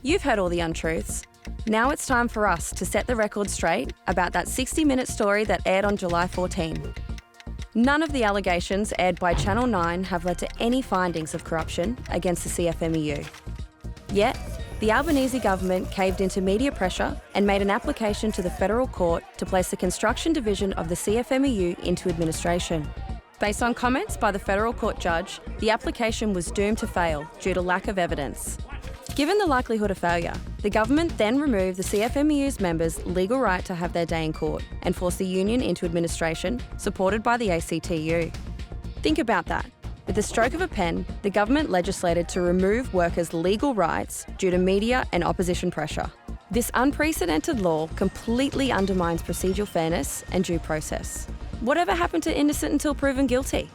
You've heard all the untruths. Now it's time for us to set the record straight about that 60-minute story that aired on July 14. None of the allegations aired by Channel 9 have led to any findings of corruption against the CFMEU. Yet, the Albanese government caved into media pressure and made an application to the federal court to place the construction division of the CFMEU into administration. Based on comments by the federal court judge, the application was doomed to fail due to lack of evidence. Given the likelihood of failure, the government then removed the CFMEU's members' legal right to have their day in court and forced the union into administration, supported by the ACTU. Think about that. With the stroke of a pen, the government legislated to remove workers' legal rights due to media and opposition pressure. This unprecedented law completely undermines procedural fairness and due process. Whatever happened to innocent until proven guilty?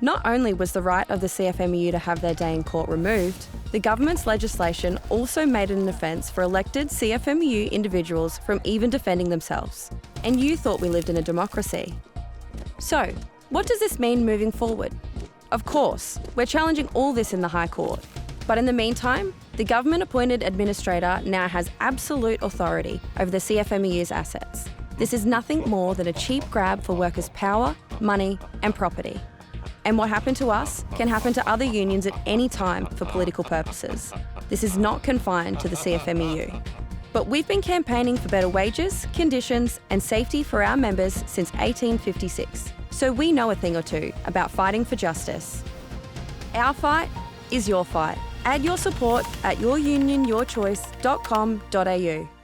Not only was the right of the CFMEU to have their day in court removed, the government's legislation also made it an offence for elected CFMEU individuals from even defending themselves. And you thought we lived in a democracy. So, what does this mean moving forward? Of course, we're challenging all this in the High Court. But in the meantime, the government-appointed administrator now has absolute authority over the CFMEU's assets. This is nothing more than a cheap grab for workers' power, money and property. And what happened to us can happen to other unions at any time for political purposes. This is not confined to the CFMEU. But we've been campaigning for better wages, conditions and safety for our members since 1856. So we know a thing or two about fighting for justice. Our fight is your fight. Add your support at yourunionyourchoice.com.au.